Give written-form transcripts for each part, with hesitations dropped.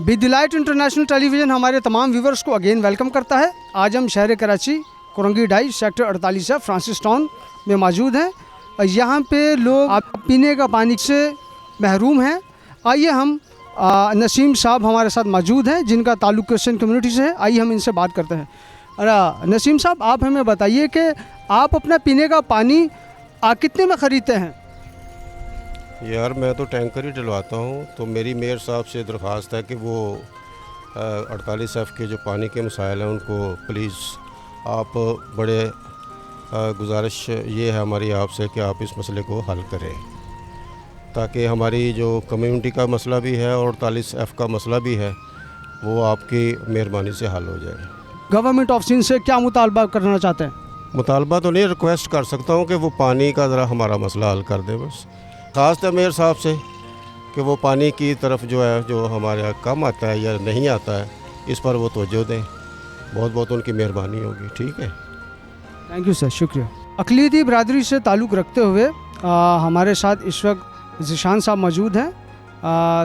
B Delight International television हमारे तमाम viewers को अगेन वेलकम करता है। आज हम शहर कराची कुरंगी ढाई सेक्टर 48 है फ्रांसिस टाउन में मौजूद हैं। यहाँ पे लोग पीने का पानी से महरूम हैं। आइए हम नसीम साहब हमारे साथ मौजूद हैं जिनका ताल्लुक क्रिश्चियन कम्युनिटी से है। आइए हम इनसे बात करते हैं। नसीम साहब, आप हमें बताइए कि आप अपना पीने का पानी कितने में ख़रीदते हैं? यार मैं तो टैंकर ही डलवाता हूँ। तो मेरी मेयर साहब से दरख्वास्त है कि वो 48F के जो पानी के मसाइल हैं उनको प्लीज़ आप बड़े गुजारिश ये है हमारी आपसे कि आप इस मसले को हल करें, ताकि हमारी जो कम्युनिटी का मसला भी है और 48F का मसला भी है वो आपकी मेहरबानी से हल हो जाए। गवर्नमेंट ऑफ सिंध से क्या मुतालबा करना चाहते हैं? मुतालबा तो नहीं, रिक्वेस्ट कर सकता हूँ कि वो पानी का ज़रा हमारा मसला हल कर दे। बस खास है मेयर साहब से कि वो पानी की तरफ जो है जो हमारे यहाँ कम आता है या नहीं आता है इस पर वो तवज्जो दें। बहुत बहुत उनकी मेहरबानी होगी। ठीक है, थैंक यू सर, शुक्रिया। अक़लियती बरादरी से ताल्लुक़ रखते हुए हमारे साथ इस वक्त ज़िशान साहब मौजूद हैं।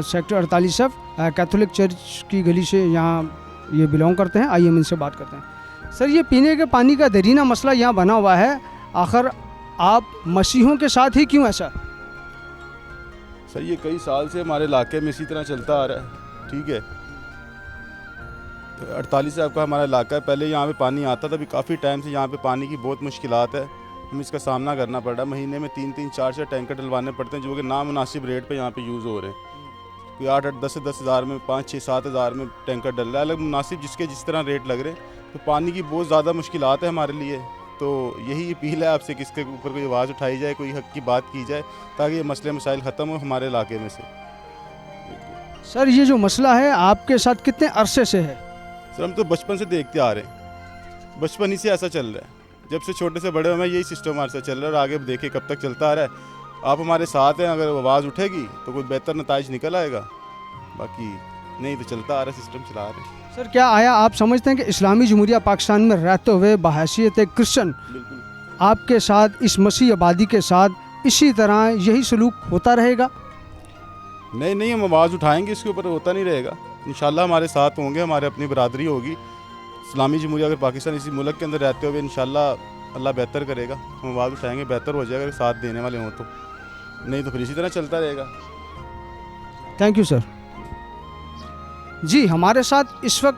सेक्टर 48F कैथोलिक चर्च की गली से यहाँ ये बिलोंग करते हैं। आइए हम इनसे बात करते हैं। सर, ये पीने के पानी का दरीना मसला यहाँ बना हुआ है, आखिर आप मसीहों के साथ ही क्यों ऐसा? सर, ये कई साल से हमारे इलाके में इसी तरह चलता आ रहा है। ठीक है, तो 48F का हमारा इलाका है। पहले यहाँ पे पानी आता था, अभी काफ़ी टाइम से यहाँ पे पानी की बहुत मुश्किलात है। हमें इसका सामना करना पड़ रहा है। महीने में 3-3, 4-4 टैंकर डलवाने पड़ते हैं जो कि नामुनासिब रेट पे यहाँ पे यूज़ हो रहे हैं। कोई 8-8, 10-10 हज़ार में, 5-6, 7 हज़ार में टैंकर डल रहा है। अलग मुनासिब जिसके जिस तरह रेट लग रहे हैं। तो पानी की बहुत ज़्यादा मुश्किलात है हमारे लिए। तो यही अपील है आपसे कि इसके ऊपर कोई आवाज़ उठाई जाए, कोई हक की बात की जाए ताकि ये मसले मसाइल ख़त्म हो हमारे इलाके में से। सर, ये जो मसला है आपके साथ कितने अरसे से है? सर, हम तो बचपन से देखते आ रहे हैं। बचपन ही से ऐसा चल रहा है। जब से छोटे से बड़े हुए यही सिस्टम हमारे साथ चल रहा है और आगे देखे कब तक चलता आ रहा है। आप हमारे साथ हैं, अगर आवाज़ उठेगी तो कोई बेहतर नताइज निकल आएगा, बाकी नहीं तो चलता आ रहा है, सिस्टम चला रहे हैं। सर, क्या आया आप समझते हैं कि इस्लामी जमहूरिया पाकिस्तान में रहते हुए बहैसियत एक क्रिश्चन आपके साथ इस मसीह आबादी के साथ इसी तरह यही सलूक होता रहेगा? नहीं, हम आवाज़ उठाएंगे, इसके ऊपर होता नहीं रहेगा। इंशाल्लाह हमारे साथ होंगे, हमारे अपनी बरादरी होगी। इस्लामी जमहूरिया अगर पाकिस्तान इसी मुल्क के अंदर रहते हुए इंशाल्लाह अल्लाह बेहतर करेगा। हम आवाज़ उठाएंगे, बेहतर हो जाएगा अगर साथ देने वाले हों तो। नहीं तो फिर इसी तरह चलता रहेगा। Thank you sir. जी, हमारे साथ इस वक्त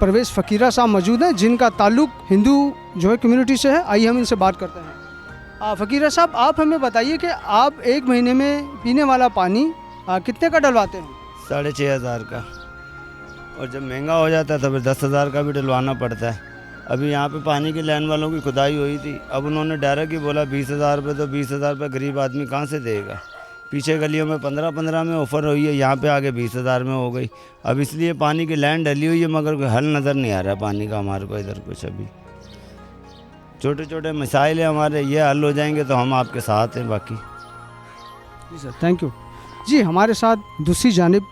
परवेज़ फ़कीरा साहब मौजूद हैं जिनका ताल्लुक़ हिंदू जो है कम्युनिटी से है। आइए हम इनसे बात करते हैं। फ़कीरा साहब, आप हमें बताइए कि आप एक महीने में पीने वाला पानी कितने का डलवाते हैं? 6,500 का, और जब महंगा हो जाता है तो फिर 10,000 का भी डलवाना पड़ता है। अभी यहाँ पे पानी की लाइन वालों की खुदाई हुई थी, अब उन्होंने डायरेक्ट ही बोला 20,000 रुपये। तो 20,000 रुपये गरीब आदमी कहाँ से देगा? पीछे गलियों में 15-15 में ऑफ़र हुई है, यहाँ पे आगे 20,000 में हो गई। अब इसलिए पानी की लाइन डली हुई है मगर कोई हल नज़र नहीं आ रहा है पानी का हमारे को इधर कुछ। अभी छोटे छोटे मसाइल हैं हमारे, ये हल हो जाएंगे तो हम आपके साथ हैं। बाकी जी सर, थैंक यू। जी, हमारे साथ दूसरी जानिब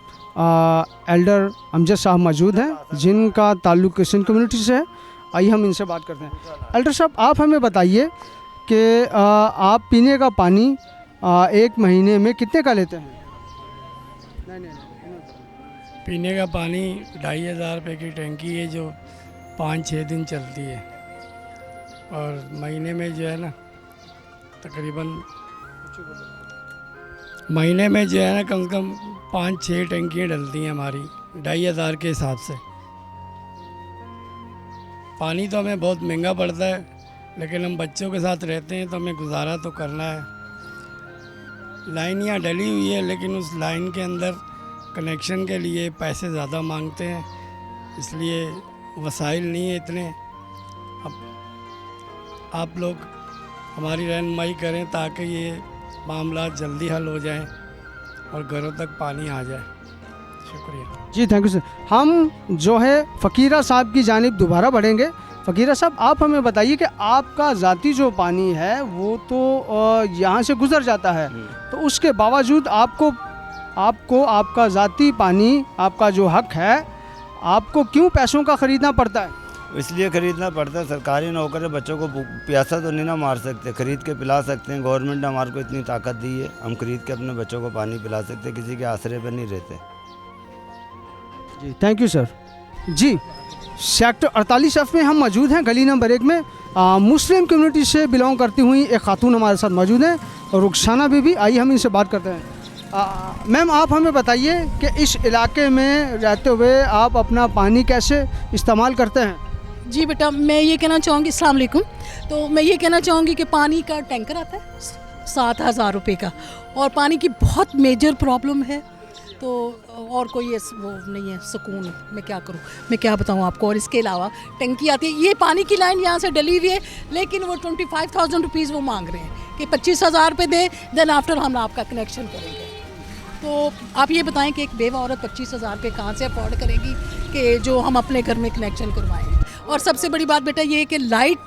एल्डर अमजद साहब मौजूद हैं जिनका ताल्लुक़ क्रिश्चियन कम्युनिटी से है। आइए हम इनसे बात करते हैं। एल्डर साहब, आप हमें बताइए कि आप पीने का पानी एक महीने में कितने का लेते हैं? पीने का पानी 2,500 रुपये की टंकी है जो 5-6 दिन चलती है, और महीने में जो है ना तकरीबन महीने में जो है ना कम से कम 5-6 टंकियाँ डलती हैं हमारी 2,500 के हिसाब से। पानी तो हमें बहुत महंगा पड़ता है, लेकिन हम बच्चों के साथ रहते हैं तो हमें गुजारा तो करना है। लाइन यहाँ डली हुई है लेकिन उस लाइन के अंदर कनेक्शन के लिए पैसे ज़्यादा मांगते हैं, इसलिए वसाइल नहीं है इतने। अब आप लोग हमारी रहनुमाई करें ताकि ये मामला जल्दी हल हो जाएं और घरों तक पानी आ जाए। शुक्रिया। जी, थैंक यू सर। हम जो है फ़कीरा साहब की जानिब दोबारा बढ़ेंगे। फ़कीरा साहब, आप हमें बताइए कि आपका ज़ाती जो पानी है वो तो यहाँ से गुज़र जाता है, तो उसके बावजूद आपको आपका ज़ाती पानी, आपका जो हक है, आपको क्यों पैसों का ख़रीदना पड़ता है? इसलिए ख़रीदना पड़ता है, सरकारी नौकर है, बच्चों को प्यासा तो नहीं ना मार सकते, ख़रीद के पिला सकते हैं। गवर्नमेंट ने हमारे को इतनी ताकत दी है, हम ख़रीद के अपने बच्चों को पानी पिला सकते हैं, किसी के आसरे पर नहीं रहते। जी थैंक यू सर। जी सेक्टर 48F में हम मौजूद हैं, गली नंबर 1 में। मुस्लिम कम्युनिटी से बिलोंग करती हुई एक खातून हमारे साथ मौजूद हैं, रुखसाना बीबी। आइए हम इनसे बात करते हैं। मैम आप हमें बताइए कि इस इलाके में रहते हुए आप अपना पानी कैसे इस्तेमाल करते हैं? जी बेटा, मैं ये कहना चाहूँगी, अस्सलाम वालेकुम। तो मैं ये कहना चाहूँगी कि पानी का टैंकर आता है 7,000 रुपये का, और पानी की बहुत मेजर प्रॉब्लम है। तो और कोई वो नहीं है सुकून, मैं क्या करूँ, मैं क्या बताऊँ आपको। और इसके अलावा टंकी आती है, ये पानी की लाइन यहाँ से डली हुई है, लेकिन वो 25,000 रुपीज़ वो मांग रहे हैं कि 25,000 रुपये दें, देन आफ्टर हम आपका कनेक्शन करेंगे। तो आप ये बताएं कि एक बेवा औरत 25,000 रुपये कहाँ से अफोर्ड करेगी कि जो हम अपने घर में कनेक्शन करवाएं। और सबसे बड़ी बात बेटा ये है कि लाइट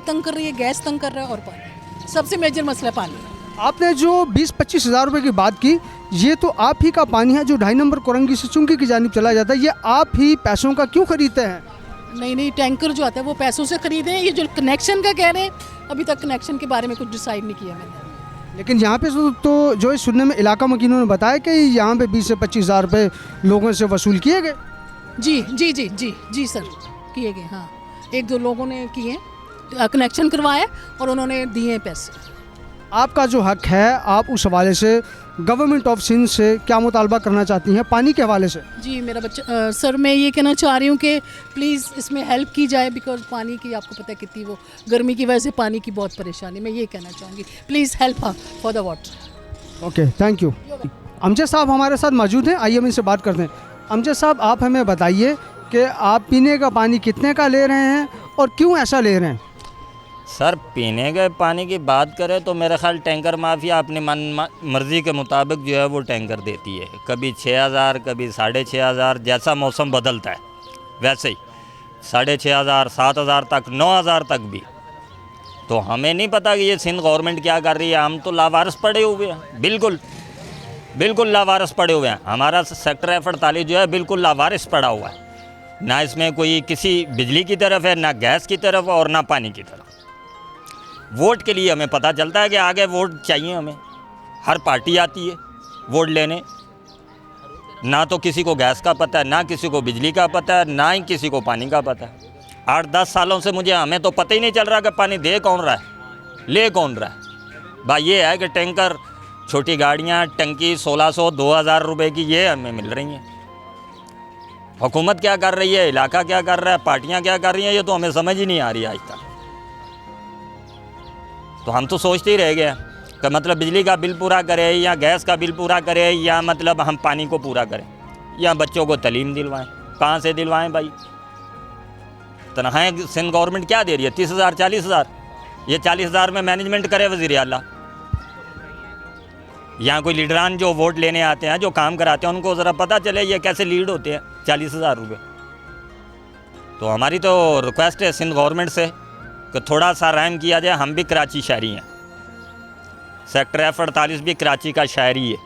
तंग कर रही है, गैस तंग कर रहा है, और पानी सबसे मेजर मसला पानी। आपने जो 20-25 हज़ार रुपये की बात की, ये तो आप ही का पानी है जो 2.5 नंबर कोरंगी से चुंगी की जानिब चला जाता है। ये आप ही पैसों का क्यों खरीदते हैं? नहीं, टैंकर जो आता है वो पैसों से खरीदे हैं। ये जो कनेक्शन का कह रहे हैं, अभी तक कनेक्शन के बारे में कुछ डिसाइड नहीं किया मैंने। लेकिन यहाँ पे तो जो इस सुनने में इलाका मकीनों ने बताया कि यहाँ पे 20 से 25 हज़ार रुपये लोगों से वसूल किए गए। जी सर, किए गए। हाँ, 1-2 लोगों ने किए, कनेक्शन करवाया और उन्होंने दिए पैसे। आपका जो हक है, आप उस हवाले से गवर्नमेंट ऑफ सिंध से क्या मुतालबा करना चाहती हैं पानी के हवाले से? जी मेरा बच्चा सर, मैं ये कहना चाह रही हूँ कि प्लीज़ इसमें हेल्प की जाए, बिकॉज पानी की आपको पता है कितनी वो गर्मी की वजह से पानी की बहुत परेशानी। मैं ये कहना चाहूँगी, please help for the water. Okay thank you. Amjad साहब हमारे साथ मौजूद हैं, आइए हम इनसे बात करते हैं। अमजद साहब आप हमें बताइए कि आप पीने का पानी कितने का ले रहे हैं और क्यों ऐसा ले रहे हैं? सर, पीने के पानी की बात करें तो मेरे ख्याल टैंकर माफिया अपनी मर्ज़ी के मुताबिक जो है वो टैंकर देती है। कभी 6,000, कभी 6,500, जैसा मौसम बदलता है वैसे ही 6,500, 7,000 तक, 9,000 तक भी। तो हमें नहीं पता कि ये सिंध गवर्नमेंट क्या कर रही है। हम तो लावारिस पड़े हुए हैं, बिल्कुल लावारिस पड़े हुए हैं। हमारा सेक्टर F48 जो है बिल्कुल लावारिस पड़ा हुआ है। ना इसमें कोई किसी बिजली की तरफ है, ना गैस की तरफ, और ना पानी की तरफ। वोट के लिए हमें पता चलता है कि आगे वोट चाहिए हमें, हर पार्टी आती है वोट लेने। ना तो किसी को गैस का पता है, ना किसी को बिजली का पता है, ना ही किसी को पानी का पता है। 8-10 सालों से हमें तो पता ही नहीं चल रहा कि पानी दे कौन रहा है, ले कौन रहा है। भाई ये है कि टैंकर, छोटी गाड़ियाँ, टंकी 1,600, 2,000 रुपये की ये हमें मिल रही हैं। हुकूमत क्या कर रही है, इलाका क्या कर रहा है, पार्टियाँ क्या कर रही हैं, ये तो हमें समझ ही नहीं आ रही आज तक। तो हम तो सोचते ही रह गए कि मतलब बिजली का बिल पूरा करें, या गैस का बिल पूरा करें, या मतलब हम पानी को पूरा करें, या बच्चों को तालीम दिलवाएं। कहाँ से दिलवाएं भाई? तनख्वाहें सिंध गवर्नमेंट क्या दे रही है? 30,000, 40,000। ये 40,000 में मैनेजमेंट करे वज़ीर आला। यहाँ कोई लीडरान जो वोट लेने आते हैं, जो काम कराते हैं, उनको ज़रा पता चले ये कैसे लीड होते हैं। 40,000 रुपये। तो हमारी तो रिक्वेस्ट है सिंध गवर्नमेंट से कि थोड़ा सा रहम किया जाए। हम भी कराची शहरी हैं, सेक्टर F48 भी कराची का शहरी है,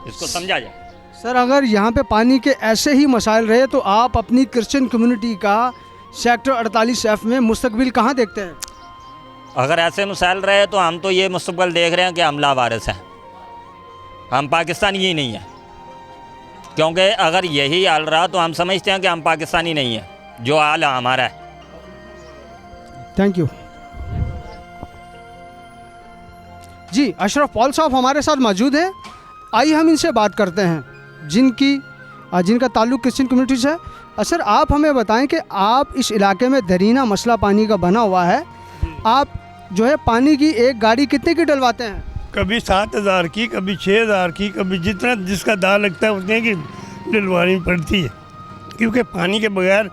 इसको समझा जाए। सर अगर यहाँ पे पानी के ऐसे ही मसाइल रहे तो आप अपनी क्रिश्चियन कम्युनिटी का सेक्टर 48F में मुस्तकबिल कहाँ देखते हैं? अगर ऐसे मसाइल रहे तो हम तो ये मुस्तकबिल देख रहे हैं कि हम लावारिस हैं, हम पाकिस्तानी ही नहीं हैं। क्योंकि अगर यही हाल रहा तो हम समझते हैं कि हम पाकिस्तानी नहीं हैं, जो हाल हमारा है। Thank you ji. अशरफ पॉल साहब हमारे साथ मौजूद हैं, आइए हम इनसे बात करते हैं जिनका ताल्लुक़ क्रिश्चियन कम्युनिटी से है। सर आप हमें बताएं कि आप इस इलाके में दरीना मसला पानी का बना हुआ है, आप जो है पानी की एक गाड़ी कितने की डलवाते हैं? कभी 7,000 की, कभी 6,000 की, कभी जितना जिसका दाल लगता है उतने की डलवानी पड़ती है। क्योंकि पानी के बगैर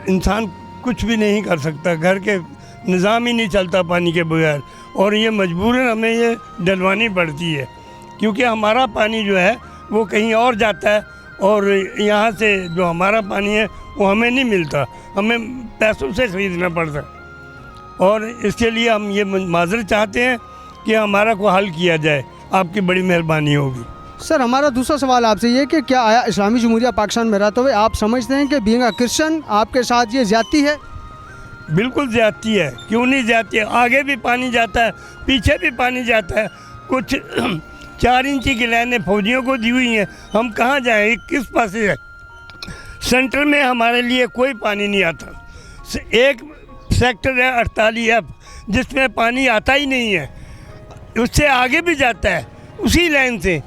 इंसान कुछ भी नहीं कर सकता, घर के निज़ाम ही नहीं चलता पानी के बगैर, और ये मजबूरन हमें ये डलवानी पड़ती है। क्योंकि हमारा पानी जो है वो कहीं और जाता है, और यहाँ से जो हमारा पानी है वो हमें नहीं मिलता, हमें पैसों से ख़रीदना पड़ता है। और इसके लिए हम ये माजरत चाहते हैं कि हमारा को हल किया जाए, आपकी बड़ी मेहरबानी होगी। सर हमारा दूसरा सवाल आपसे ये कि क्या आया इस्लामी जमहूरिया पाकिस्तान में रहते हुए आप समझते हैं कि बीइंग अ क्रिश्चियन आपके साथ ये ज़्यादती है? बिल्कुल ज़्यादती है, क्यों नहीं ज़्यादती है। आगे भी पानी जाता है, पीछे भी पानी जाता है। कुछ 4 इंची की लाइनें फौजियों को दी हुई हैं, हम कहाँ जाएँ, किस पास से जाए। सेंटर में हमारे लिए कोई पानी नहीं आता। एक सेक्टर है 48F जिसमें पानी आता ही नहीं है, उससे आगे भी जाता है, उसी लाइन से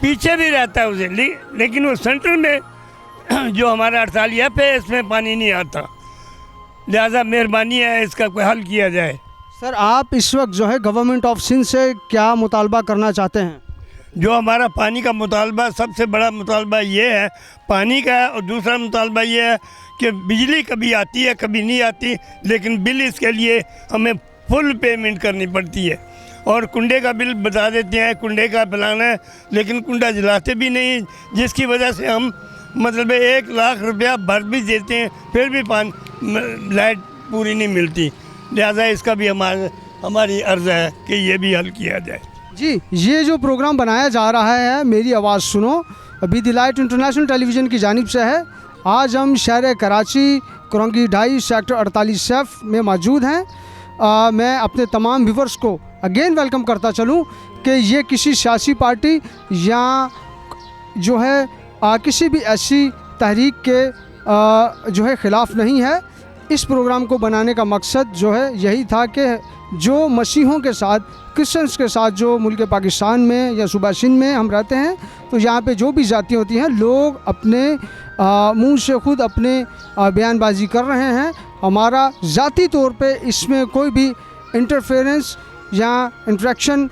पीछे भी रहता है उसे, लेकिन वो सेंटर में जो हमारा 48F है इसमें पानी नहीं आता। लिहाजा मेहरबानी है इसका कोई हल किया जाए। सर आप इस वक्त जो है गवर्नमेंट ऑफ सिंध से क्या मुतालबा करना चाहते हैं? जो हमारा पानी का मुतालबा, सबसे बड़ा मुतालबा ये है पानी का है, और दूसरा मुतालबा ये है कि बिजली कभी आती है कभी नहीं आती, लेकिन बिल इसके लिए हमें फुल पेमेंट करनी पड़ती है। और कुंडे का बिल बता देते हैं कुंडे का फलाना है, लेकिन कुंडा जलाते भी नहीं, जिसकी वजह से हम मतलब 1 लाख रुपया भर भी देते हैं फिर भी लाइट पूरी नहीं मिलती। लिहाजा इसका भी हमारी अर्ज़ है कि ये भी हल किया जाए। जी, ये जो प्रोग्राम बनाया जा रहा है मेरी आवाज़ सुनो, be the light international television की जानिब से है। आज हम शहर कराची कुरंगी ढाई सेक्टर 48F में मौजूद हैं। मैं अपने तमाम व्यूवर्स को अगेन वेलकम करता चलूं कि ये किसी सियासी पार्टी या जो है किसी भी ऐसी तहरीक के जो है ख़िलाफ़ नहीं है। इस प्रोग्राम को बनाने का मकसद जो है यही था कि जो मसीहों के साथ, क्रिश्चियंस के साथ जो मुल्क पाकिस्तान में या सूबा सिंध में हम रहते हैं, तो यहाँ पे जो भी जातियाँ होती हैं, लोग अपने मुंह से खुद अपने बयानबाजी कर रहे हैं। हमारा ज़ाती तौर पे इसमें कोई भी इंटरफेरेंस या इंट्रैक्शन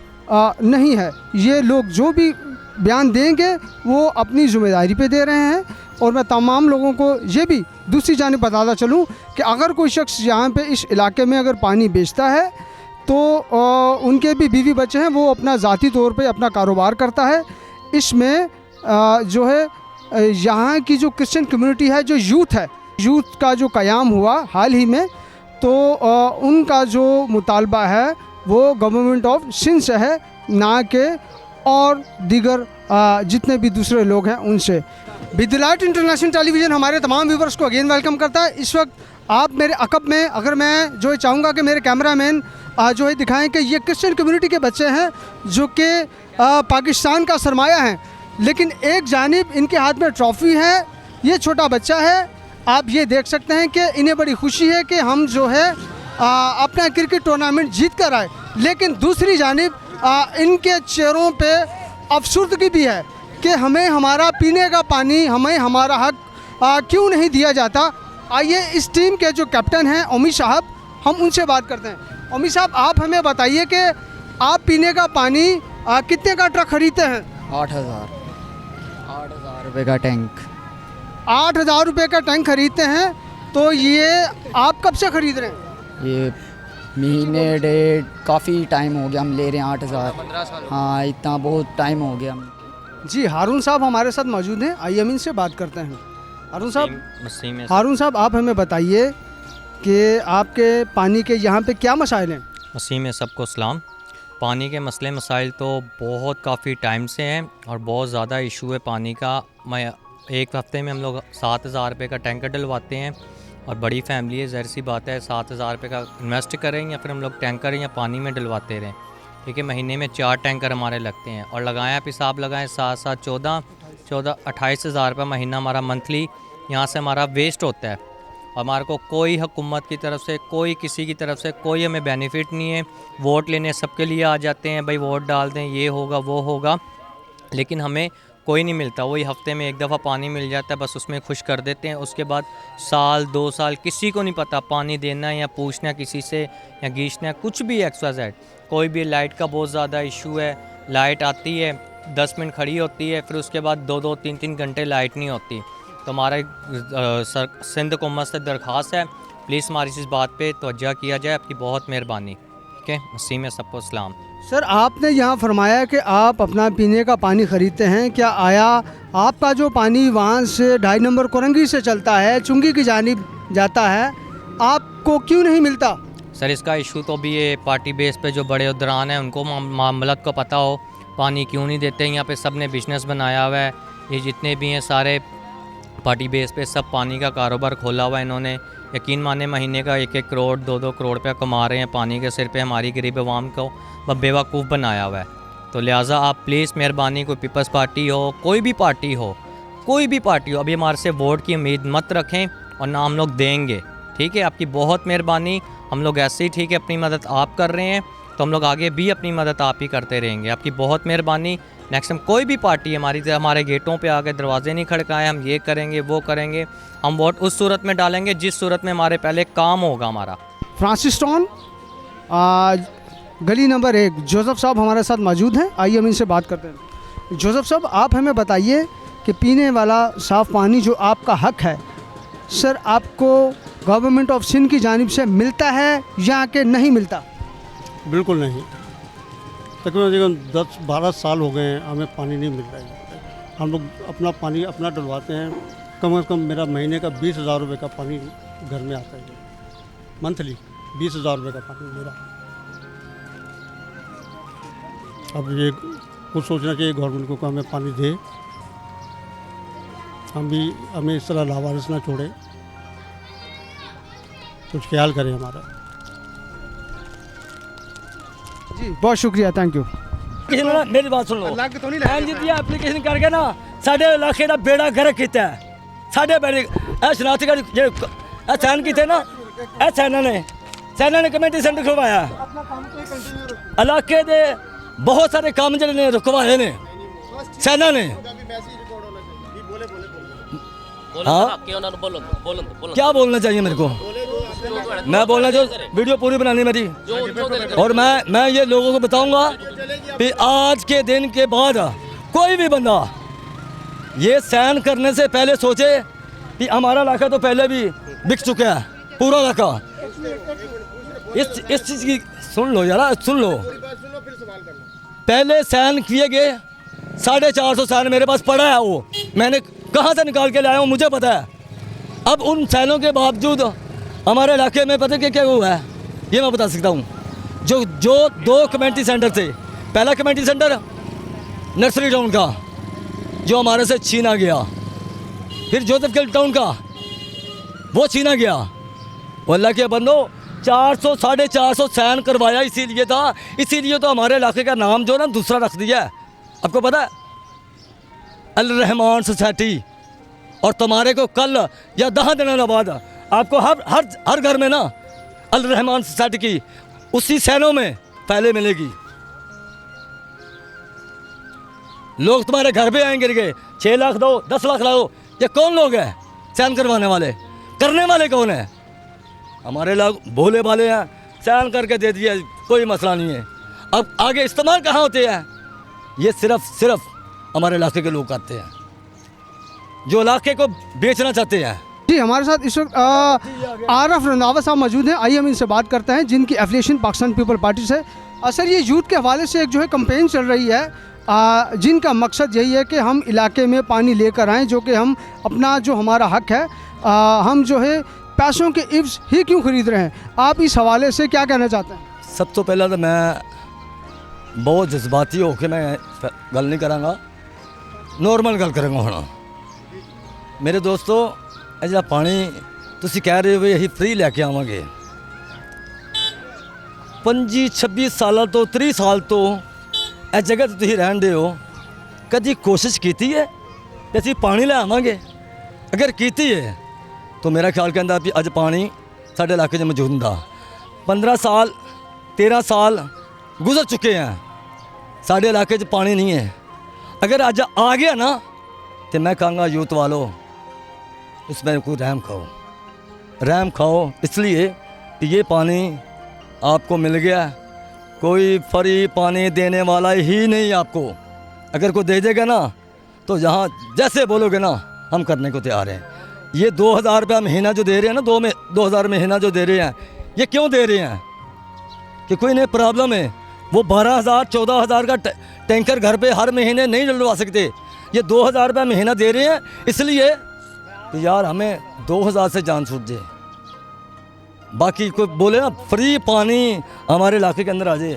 नहीं है। ये लोग जो भी बयान देंगे वो अपनी ज़िम्मेदारी पे दे रहे हैं। और मैं तमाम लोगों को ये भी दूसरी जानिब बताता चलूँ कि अगर कोई शख्स यहाँ पे इस इलाके में अगर पानी बेचता है तो उनके भी बीवी बच्चे हैं, वो अपना ज़ाती तौर पे अपना कारोबार करता है। इसमें जो है यहाँ की जो क्रिश्चियन कम्युनिटी है, जो यूथ का जो क़याम हुआ हाल ही में, तो उनका जो मुतालबा है वो गवर्नमेंट ऑफ सिंध से है, ना कि और दीगर जितने भी दूसरे लोग हैं उनसे। Be the light international television हमारे तमाम व्यूवर्स को अगेन वेलकम करता है। इस वक्त आप मेरे अकब में, अगर मैं जो चाहूँगा कि मेरे कैमरामैन जो है दिखाएं कि ये क्रिश्चियन कम्युनिटी के बच्चे हैं जो कि पाकिस्तान का सरमाया हैं, लेकिन एक जानिब इनके हाथ में ट्रॉफ़ी है, ये छोटा बच्चा है। आप ये देख सकते हैं कि इन्हें बड़ी खुशी है कि हम जो है अपना क्रिकेट टूर्नामेंट जीत कर आए, लेकिन दूसरी जानिब इनके चेहरों पे अफसुर्दगी भी है कि हमें हमारा पीने का पानी, हमें हमारा हक क्यों नहीं दिया जाता। आइए इस टीम के जो कैप्टन हैं ओमी साहब, हम उनसे बात करते हैं। ओमी साहब, आप हमें बताइए कि आप पीने का पानी कितने का ट्रक खरीदते हैं? 8,000 रुपये का टैंक। 8,000 रुपये का टैंक खरीदते हैं, तो ये आप कब से खरीद रहे हैं? ये महीने डेढ़ काफ़ी टाइम हो गया हम ले रहे हैं 8,000। हाँ, इतना बहुत टाइम हो गया। जी, हारून साहब हमारे साथ मौजूद हैं, आइए हम इनसे बात करते हैं। हारून साहब, आप हमें बताइए कि आपके पानी के यहाँ पे क्या मसाइल हैं? मसीह में सबको सलाम। पानी के मसले मसाइल तो बहुत काफ़ी टाइम से हैं और बहुत ज़्यादा इशू है पानी का। मैं एक हफ़्ते में हम लोग 7,000 रुपये का टैंकर डलवाते हैं और बड़ी फैमिली है, ज़ाहिर सी बात है 7,000 रुपये का इन्वेस्ट करें या फिर हम लोग टैंकर या पानी में डलवाते रहें। ठीक है, महीने में 4 टैंकर हमारे लगते हैं और लगाएं, आप हिसाब लगाएं 7-7 14 28,000 रुपये महीना हमारा मंथली यहाँ से हमारा वेस्ट होता है। हमारे को कोई हुकूमत की तरफ से, कोई किसी की तरफ से कोई हमें बेनिफिट नहीं है। वोट लेने सबके लिए आ जाते हैं, भाई वोट डाल दें, ये होगा वो होगा, लेकिन हमें कोई नहीं मिलता। वही हफ्ते में एक दफ़ा पानी मिल जाता है, बस उसमें खुश कर देते हैं। उसके बाद साल 2 साल किसी को नहीं पता पानी देना या पूछना किसी से या गींचना, कुछ भी XYZ। कोई भी लाइट का बहुत ज़्यादा इशू है, लाइट आती है 10 मिनट खड़ी होती है, फिर उसके बाद 2-2 3-3 घंटे लाइट नहीं होती। तो हमारे सिंध हुकूमत से दरख्वास्त है, प्लीज़ हमारी इस बात पे तवज्जो किया जाए, आपकी बहुत मेहरबानी। ठीक है, मसीह में सबको सलाम। सर, आपने यहाँ फरमाया कि आप अपना पीने का पानी ख़रीदते हैं, क्या आया आपका जो पानी वहाँ से 2.5 नंबर कुरंगी से चलता है, चुंगी की जानिब जाता है, आपको क्यों नहीं मिलता? सर, इसका इशू तो भी ये पार्टी बेस पे जो बड़े उदरान हैं उनको मामलत को पता हो, पानी क्यों नहीं देते। यहाँ पे सब ने बिजनेस बनाया हुआ है, ये जितने भी हैं सारे पार्टी बेस पे सब पानी का कारोबार खोला हुआ है इन्होंने। यकीन माने महीने का 1-1 करोड़ 2-2 करोड़ रुपया कमा रहे हैं पानी के सिर पे। हमारी गरीब आवाम को बेवकूफ़ बनाया हुआ है। तो लिहाजा आप प्लीज़ मेहरबानी, कोई पीपल्स पार्टी हो, कोई भी पार्टी हो, अभी हमारे से वोट की उम्मीद मत रखें और ना हम लोग देंगे, ठीक है। आपकी बहुत मेहरबानी, हम लोग ऐसे ही ठीक है अपनी मदद आप कर रहे हैं तो हम लोग आगे भी अपनी मदद आप ही करते रहेंगे। आपकी बहुत मेहरबानी। नेक्स्ट टाइम कोई भी पार्टी हमारे गेटों पे आके दरवाजे नहीं खड़काएं, हम ये करेंगे वो करेंगे, हम वोट उस सूरत में डालेंगे जिस सूरत में हमारे पहले काम होगा हमारा। फ्रांसिस टाउन गली नंबर 1 जोसेफ साहब हमारे साथ मौजूद हैं, आइए हम इनसे बात करते हैं। जोसेफ साहब, आप हमें बताइए कि पीने वाला साफ़ पानी जो आपका हक है, सर आपको गवर्नमेंट ऑफ सिंध की जानिब से मिलता है या कि नहीं मिलता? बिल्कुल नहीं। तकरीबन 10-12 साल हो गए हैं हमें पानी नहीं मिल रहा है। हम लोग अपना पानी अपना डलवाते हैं। कम से कम मेरा महीने का 20,000 रुपये का पानी घर में आता है, मंथली 20,000 रुपये का पानी मेरा। अब ये कुछ सोचना चाहिए गवर्नमेंट को कि हमें पानी दे, हम भी हमें इस तरह लावारिस ना छोड़े, कुछ ख्याल करें हमारा। जी बहुत शुक्रिया, थैंक यू। किसी ने मेरी बात सुन लो, एप्लीकेशन करके ना साढ़े इलाके का बेड़ा गर्क किया है। साढ़े बेड़े शनाख्ती कार्ड सैन किए ना, सैना ने कमेटी सेंटर खुलवाया। इलाके के बहुत सारे काम जो ने रुकवाए ने सैना ने। हाँ क्या बोलना चाहिए मेरे को? मैं बोलना जो वीडियो पूरी बनानी मेरी, और मैं ये लोगों को बताऊंगा कि आज के दिन के बाद कोई भी बंदा ये सैन करने से पहले सोचे कि हमारा इलाका तो पहले भी बिक चुका है, पूरा इलाका। इस चीज़ की सुन लो यार, सुन लो। पहले सैन किए गए 450 सैन मेरे पास पड़ा है, वो मैंने कहाँ से निकाल के लाया हूँ मुझे पता है। अब उन सैनों के बावजूद हमारे इलाके में पता क्या हुआ है ये मैं बता सकता हूँ। जो 2 कमेटी सेंटर थे, पहला कमेटी सेंटर नर्सरी टाउन का जो हमारे से छीना गया, फिर जोसेफ टाउन का वो छीना गया। अल्लाह के बंदो 400-450 सैन करवाया इसीलिए था, इसीलिए तो हमारे इलाके का नाम जो ना दूसरा रख दिया है। आपको पता है अल रहमान सोसाइटी, और तुम्हारे को कल या 10 दिनों बाद आपको हर घर में ना अल रहमान सोसाइटी की उसी सैनों में पहले मिलेगी। लोग तुम्हारे घर पे आएंगे गिर गए, 6 लाख दो 10 लाख दो, ये कौन लोग हैं सैन करवाने वाले? करने वाले कौन है? हमारे लोग भोले भाले हैं, सैन करके दे दिया, कोई मसला नहीं है। अब आगे इस्तेमाल कहाँ होते हैं? ये सिर्फ हमारे इलाके के लोग करते हैं, जो इलाके को बेचना चाहते हैं। जी हमारे साथ इस वक्त आरफ रंधावा साहब मौजूद हैं, आइए हम इनसे बात करते हैं जिनकी एफिलिएशन पाकिस्तान पीपल पार्टी से। सर ये यूथ के हवाले से एक जो है कैंपेन चल रही है, जिनका मकसद यही है कि हम इलाके में पानी लेकर आएँ, जो कि हम अपना जो हमारा हक है, हम जो है पैसों के इव्स ही क्यों खरीद रहे हैं? आप इस हवाले से क्या कहना चाहते हैं? सब तो पहला तो मैं बहुत जज्बाती होकर मैं गल नहीं करांगा, नॉर्मल गल करेंगे। होना मेरे दोस्तों, जो पानी तुसी कह रहे हो यही फ्री लैके आवांगे, 25-26 साल तो 30 साल तो इस जगह तो तुसी रहन दे हो, कभी कोशिश की है कि असीं पानी ले आवांगे? अगर की है तो मेरा ख्याल कहता भी अज पानी साढ़े इलाके में मौजूद था। 15 साल 13 साल गुजर चुके हैं, साढ़े इलाके पानी नहीं है। अगर अज आ गया ना तो मैं कहूँगा यूथ वालों इसमें कोई रहम खाओ, इसलिए कि ये पानी आपको मिल गया, कोई फ्री पानी देने वाला ही नहीं आपको। अगर कोई दे देगा ना तो जहाँ जैसे बोलोगे ना हम करने को तैयार हैं। ये 2,000 रुपया महीना जो दे रहे हैं ना, 2,000 महीना जो दे रहे हैं, ये क्यों दे रहे हैं? कि कोई नहीं प्रॉब्लम है, वो 12,000-14,000 का टैंकर घर पे हर महीने नहीं डलवा सकते। ये 2,000 रुपया महीना दे रहे हैं इसलिए कि यार हमें 2,000 से जान छूट जाए। बाकी कोई बोले ना फ्री पानी हमारे इलाके के अंदर आ जाए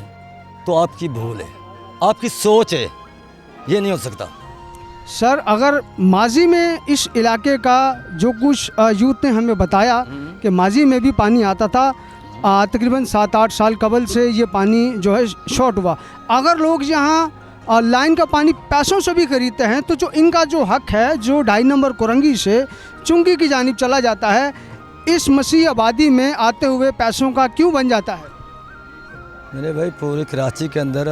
तो आपकी भूल है, आपकी सोच है, ये नहीं हो सकता। सर अगर माजी में इस इलाके का जो कुछ यूथ ने हमें बताया कि माजी में भी पानी आता था, तकरीबन 7-8 साल कबल से ये पानी जो है शॉर्ट हुआ। अगर लोग यहाँ लाइन का पानी पैसों से भी खरीदते हैं, तो जो इनका जो हक है जो 2.5 नंबर कुरंगी से चुंगी की जानिब चला जाता है, इस मसीह आबादी में आते हुए पैसों का क्यों बन जाता है? मेरे भाई पूरे कराची के अंदर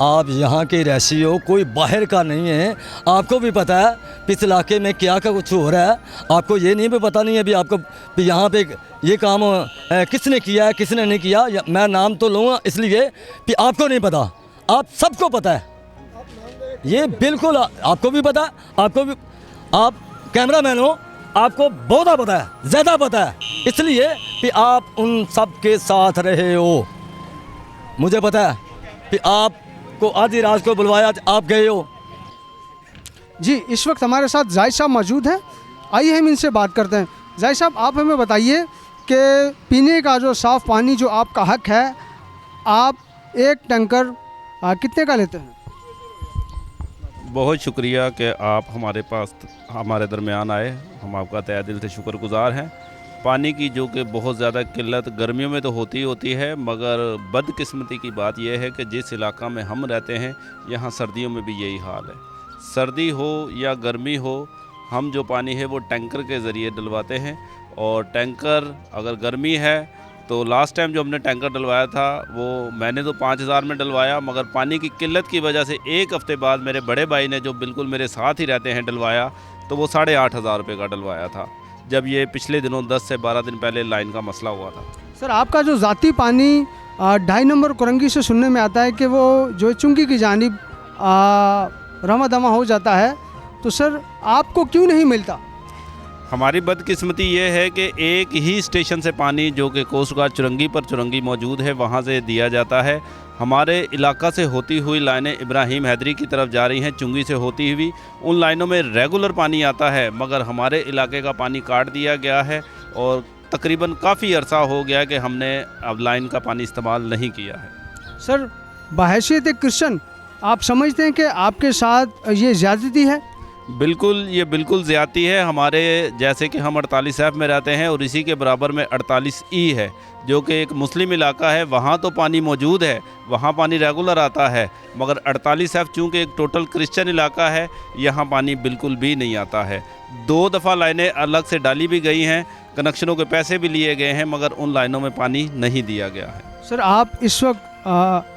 आप यहाँ के रहशी हो, कोई बाहर का नहीं है। आपको भी पता है इस इलाके में क्या क्या कुछ हो रहा है, आपको ये नहीं भी पता नहीं है। अभी आपको भी यहाँ पे ये काम किसने किया है किसने नहीं किया, मैं नाम तो लूँगा इसलिए कि आपको नहीं पता, आप सबको पता है। ये बिल्कुल आपको भी पता, आपको भी, आप कैमरामैन हो, आपको बहुत पता है, ज़्यादा पता है, इसलिए कि आप उन सब के साथ रहे हो। मुझे पता है कि आपको आधी रात को बुलवाया, आप गए हो। जी, इस वक्त हमारे साथ जाहिद साहब मौजूद हैं, आइए हम इनसे बात करते हैं। जाहिद साहब, आप हमें बताइए कि पीने का जो साफ़ पानी जो आपका हक है, आप एक टैंकर कितने का लेते हैं? बहुत शुक्रिया कि आप हमारे पास हमारे दरमियान आए, हम आपका तहे दिल से शुक्रगुजार हैं। पानी की जो कि बहुत ज़्यादा किल्लत गर्मियों में तो होती है, मगर बदकिस्मती की बात यह है कि जिस इलाका में हम रहते हैं यहाँ सर्दियों में भी यही हाल है। सर्दी हो या गर्मी हो, हम जो पानी है वो टैंकर के ज़रिए डलवाते हैं। और टैंकर अगर गर्मी है तो लास्ट टाइम जो हमने टैंकर डलवाया था वो मैंने तो 5,000 में डलवाया, मगर पानी की किल्लत की वजह से 1 हफ़्ते बाद मेरे बड़े भाई ने, जो बिल्कुल मेरे साथ ही रहते हैं, डलवाया तो वो 8,500 रुपये का डलवाया था, जब ये पिछले दिनों 10 से 12 दिन पहले लाइन का मसला हुआ था। सर, आपका जो ज़ाती पानी 2.5 नंबर कुरंगी से सुनने में आता है कि वो जो चुंगी की जानिब रमा दमा हो जाता है, तो सर आपको क्यों नहीं मिलता? हमारी बदकिस्मती ये है कि एक ही स्टेशन से पानी, जो कि कोस्ट गार्ड चुरंगी पर चुरंगी मौजूद है, वहाँ से दिया जाता है। हमारे इलाका से होती हुई लाइनें इब्राहिम हैदरी की तरफ जा रही हैं, चुंगी से होती हुई उन लाइनों में रेगुलर पानी आता है, मगर हमारे इलाके का पानी काट दिया गया है और तकरीबन काफ़ी अरसा हो गया कि हमने अब लाइन का पानी इस्तेमाल नहीं किया है। सर, बहैसियत एक क्रिश्चन, आप समझते हैं कि आपके साथ ये ज़्यादती है? बिल्कुल, ये बिल्कुल ज़्यादती है। हमारे जैसे कि हम 48F में रहते हैं और इसी के बराबर में 48E है, जो कि एक मुस्लिम इलाका है, वहाँ तो पानी मौजूद है, वहाँ पानी रेगुलर आता है, मगर 48F चूँकि एक टोटल क्रिश्चियन इलाका है, यहाँ पानी बिल्कुल भी नहीं आता है। 2 दफ़ा लाइनें अलग से डाली भी गई हैं, कनेक्शनों के पैसे भी लिए गए हैं, मगर उन लाइनों में पानी नहीं दिया गया है। सर, आप इस वक्त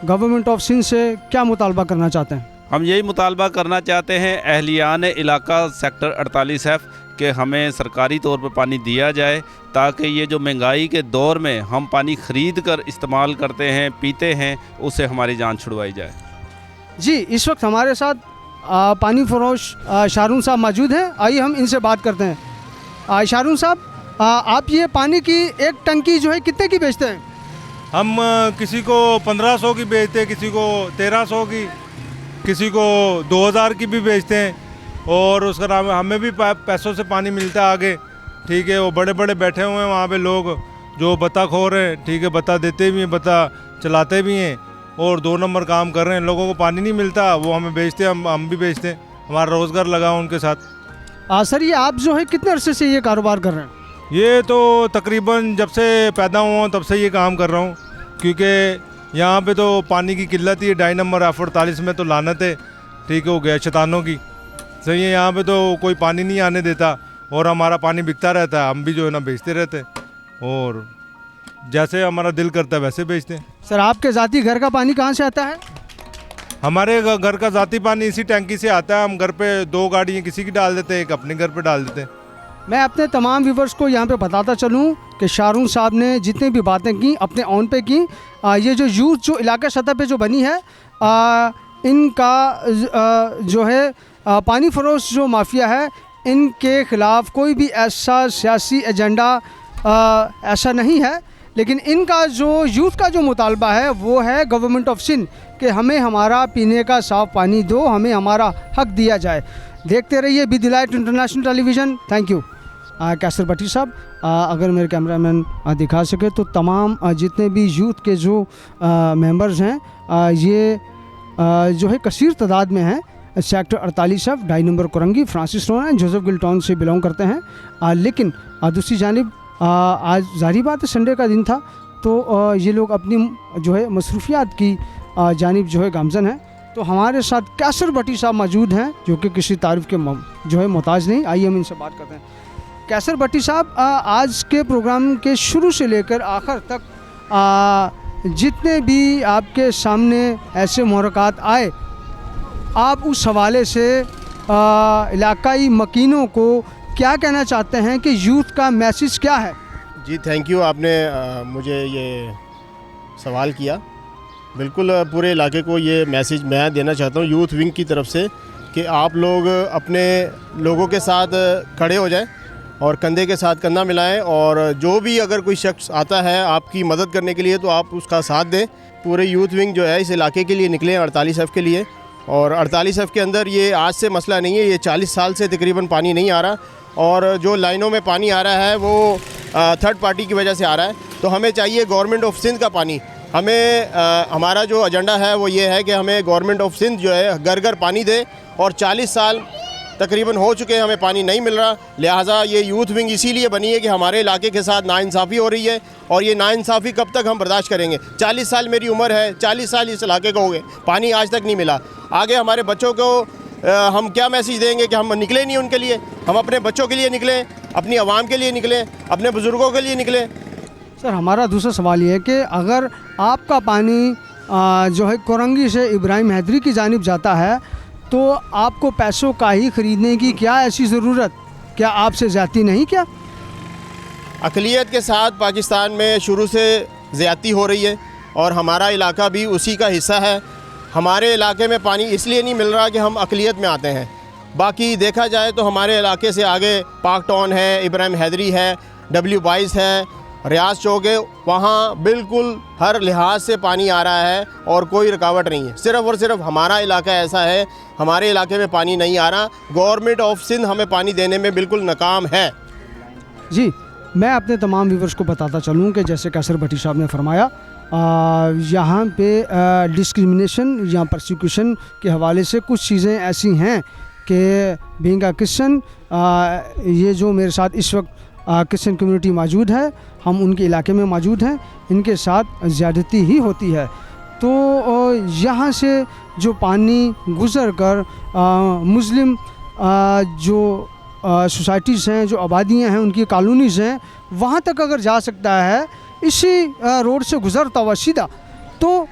गवर्नमेंट ऑफ सिंध से क्या मुतालबा करना चाहते हैं? हम यही मुतालबा करना चाहते हैं अहलियान इलाका सेक्टर 48F कि हमें सरकारी तौर पर पानी दिया जाए, ताकि ये जो महंगाई के दौर में हम पानी ख़रीद कर इस्तेमाल करते हैं, पीते हैं, उससे हमारी जान छुड़वाई जाए। जी, इस वक्त हमारे साथ पानी फरोश शारून साहब मौजूद हैं, आइए हम इनसे बात करते हैं। शारून साहब, आप ये पानी की एक टंकी जो है कितने की बेचते हैं? हम किसी को 1500 की बेचते हैं, किसी को 1300 की, किसी को 2000 की भी बेचते हैं, और उसका नाम हमें भी पैसों से पानी मिलता है आगे। ठीक है, वो बड़े बड़े बैठे हुए हैं वहाँ पे लोग जो बता खोर हैं, ठीक है, बता देते भी हैं, बता चलाते भी हैं और 2 नंबर काम कर रहे हैं। लोगों को पानी नहीं मिलता, वो हमें बेचते हैं, हम भी बेचते हैं, हमारा रोज़गार लगा है उनके साथ। सर, ये आप जो है कितने अरसे से ये कारोबार कर रहे हैं? ये तो तकरीबन जब से पैदा हुआ हूँ तब से ये काम कर रहा हूँ, क्योंकि यहाँ पे तो पानी की किल्लत ही है। 2.5 नंबर F48 में तो लानत है, ठीक है, हो गया शैतानों की, सही है। यहाँ पे तो कोई पानी नहीं आने देता और हमारा पानी बिकता रहता है, हम भी जो है ना बेचते रहते हैं, और जैसे हमारा दिल करता है वैसे बेचते हैं। सर, आपके ज़ाती घर का पानी कहाँ से आता है? हमारे घर का ज़ाती पानी इसी टैंकी से आता है। हम घर पे 2 गाड़ियाँ किसी की डाल देते हैं, एक अपने घर पे डाल देते हैं। मैं अपने तमाम व्यूवर्स को यहाँ पे बताता चलूँ कि शारून साहब ने जितनी भी बातें की अपने ऑन पे की, ये जो यूथ जो इलाका सतह पे जो बनी है, इनका जो है पानी फरोश जो माफिया है, इनके ख़िलाफ़ कोई भी ऐसा सियासी एजेंडा ऐसा नहीं है, लेकिन इनका जो यूथ का जो मुतालबा है वो है गवर्नमेंट ऑफ सिंध कि हमें हमारा पीने का साफ़ पानी दो, हमें हमारा हक दिया जाए। देखते रहिए B Delight International Television. Thank you. Qaiser Bhatti साहब, अगर मेरे कैमरामैन दिखा सके तो तमाम जितने भी यूथ के जो मेंबर्स हैं, ये जो है कसीर तादाद में हैं। Sector 48F 2.5 number Korangi Francis town and Joseph Gill town से बिलोंग करते हैं। लेकिन दूसरी जानिब आज ज़ाहिर बात है संडे का दिन था, तो ये लोग अपनी जो है मसरूफियात की जानिब जो है गामजन है। तो हमारे साथ कैसर भट्टी साहब मौजूद हैं जो कि किसी तारीफ के जो है मोहताज नहीं। आइए हम इनसे बात करते हैं। कैसर भट्टी साहब, आज के प्रोग्राम के शुरू से लेकर आखिर तक जितने भी आपके सामने ऐसे मुहर्रकात आए, आप उस हवाले से इलाकाई मकीनों को क्या कहना चाहते हैं कि यूथ का मैसेज क्या है? जी थैंक यू, आपने मुझे ये सवाल किया। बिल्कुल पूरे इलाके को ये मैसेज मैं देना चाहता हूँ यूथ विंग की तरफ से कि आप लोग अपने लोगों के साथ खड़े हो जाएं और कंधे के साथ कंधा मिलाएं, और जो भी अगर कोई शख्स आता है आपकी मदद करने के लिए तो आप उसका साथ दें। पूरे यूथ विंग जो है इस इलाके के लिए निकले 48F के लिए, और 48F के अंदर ये आज से मसला नहीं है, ये 40 साल से तकरीबन पानी नहीं आ रहा, और जो लाइनों में पानी आ रहा है वो थर्ड पार्टी की वजह से आ रहा है। तो हमें चाहिए गवर्नमेंट ऑफ सिंध का पानी। हमें हमारा जो एजेंडा है वो ये है कि हमें गवर्नमेंट ऑफ सिंध जो है घर घर पानी दे, और 40 साल तकरीबन हो चुके हैं हमें पानी नहीं मिल रहा। लिहाजा ये यूथ विंग इसीलिए बनी है कि हमारे इलाके के साथ नाइंसाफ़ी हो रही है, और ये नाइंसाफ़ी कब तक हम बर्दाश्त करेंगे। 40 साल मेरी उम्र है, 40 साल इस इलाके को हो गए, पानी आज तक नहीं मिला। आगे हमारे बच्चों को हम क्या मैसेज देंगे कि हम निकले नहीं उनके लिए? हम अपने बच्चों के लिए निकलें, अपनी आवाम के लिए निकलें, अपने बुज़ुर्गों के लिए निकलें। सर, हमारा दूसरा सवाल ये है कि अगर आपका पानी जो है कोरंगी से इब्राहिम हैदरी की जानिब जाता है तो आपको पैसों का ही ख़रीदने की क्या ऐसी ज़रूरत, क्या आपसे ज़्यादती नहीं? क्या अक़लियत के साथ पाकिस्तान में शुरू से ज़्यादती हो रही है, और हमारा इलाका भी उसी का हिस्सा है। हमारे इलाके में पानी इसलिए नहीं मिल रहा कि हम अक़लियत में आते हैं। बाकी देखा जाए तो हमारे इलाके से आगे पाक टाउन है, इब्राहिम हैदरी है, W22 है, रियाज चौक है, वहाँ बिल्कुल हर लिहाज से पानी आ रहा है और कोई रुकावट नहीं है। सिर्फ़ और सिर्फ हमारा इलाका ऐसा है, हमारे इलाके में पानी नहीं आ रहा। गवर्नमेंट ऑफ सिंध हमें पानी देने में बिल्कुल नाकाम है। जी, मैं अपने तमाम व्यूवर्स को बताता चलूँ कि जैसे कैसर भट्टी साहब ने फरमाया, यहाँ पे डिस्क्रिमिनेशन या परसिक्यूशन के हवाले से कुछ चीज़ें ऐसी हैं कि बीइंग अ क्रिश्चियन, ये जो मेरे साथ इस वक्त क्रिश्चियन कम्युनिटी मौजूद है, हम उनके इलाके में मौजूद हैं, इनके साथ ज़्यादती ही होती है। तो यहाँ से जो पानी गुज़र कर मुस्लिम जो सोसाइटीज़ हैं, जो आबादियाँ हैं, उनकी कॉलोनीज़ हैं, वहाँ तक अगर जा सकता है इसी रोड से गुज़रता हुआ सीधा, तो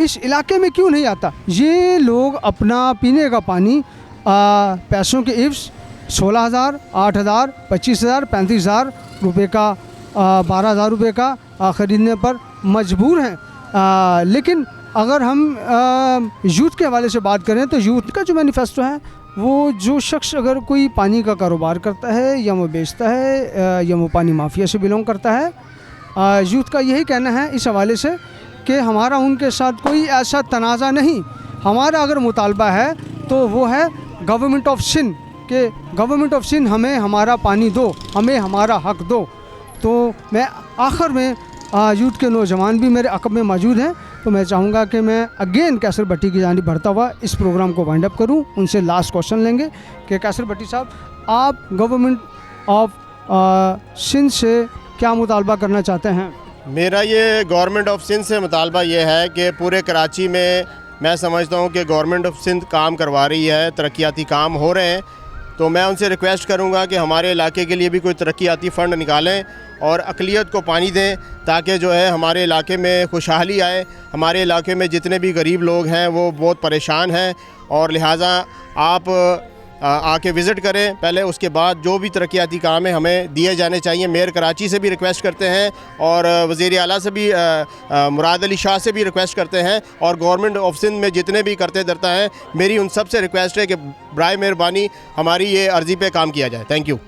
इस इलाके में क्यों नहीं आता? ये लोग अपना पीने का पानी पैसों के इव्स 16,000, 8,000, 25,000, 35,000 रुपये का, 12,000 रुपये का ख़रीदने पर मजबूर हैं। लेकिन अगर हम यूथ के हवाले से बात करें तो यूथ का जो मैनिफेस्टो है, वो जो शख्स अगर कोई पानी का कारोबार करता है या वो बेचता है या वो पानी माफिया से बिलोंग करता है, यूथ का यही कहना है इस हवाले से कि हमारा उनके साथ कोई ऐसा तनाज़ा नहीं। हमारा अगर मुतालबा है तो वो है गवर्नमेंट ऑफ सिंध कि गवर्नमेंट ऑफ सिंध हमें हमारा पानी दो, हमें हमारा हक़ दो। तो मैं आखिर में यूथ के नौजवान भी मेरे अक़ब में मौजूद हैं, तो मैं चाहूँगा कि मैं अगेन कैसर भट्टी की जानिब बढ़ता हुआ इस प्रोग्राम को वाइंड अप करूँ। उनसे लास्ट क्वेश्चन लेंगे कि कैसर भट्टी साहब, आप गवर्नमेंट ऑफ सिंध से क्या मुतालबा करना चाहते हैं? मेरा ये गवर्नमेंट ऑफ सिंध से मुतालबा ये है कि पूरे कराची में मैं समझता हूँ कि गवर्नमेंट ऑफ सिंध काम करवा रही है, तरक्याती काम हो रहे हैं, तो मैं उनसे रिक्वेस्ट करूँगा कि हमारे इलाके के लिए भी कोई तरक्याती फ़ंड निकालें और अक़लियत को पानी दें, ताकि जो है हमारे इलाके में खुशहाली आए। हमारे इलाके में जितने भी गरीब लोग हैं वो बहुत परेशान हैं, और लिहाजा आप आके विज़िट करें पहले, उसके बाद जो भी तरक्याती काम है हमें दिए जाने चाहिए। मेयर कराची से भी रिक्वेस्ट करते हैं, और वज़ीर आला से भी मुराद अली शाह से भी रिक्वेस्ट करते हैं, और गवर्नमेंट ऑफ सिंध में जितने भी करते धरता हैं, मेरी उन सब से रिक्वेस्ट है कि बराए मेहरबानी हमारी ये अर्ज़ी पे काम किया जाए। Thank you.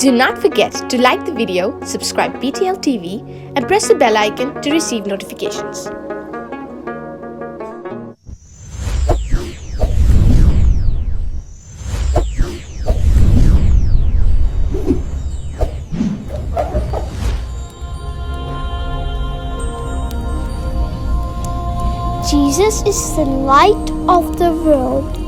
Do not forget to like the video, subscribe BTL TV and press the bell icon to receive notifications. Jesus is the light of the world.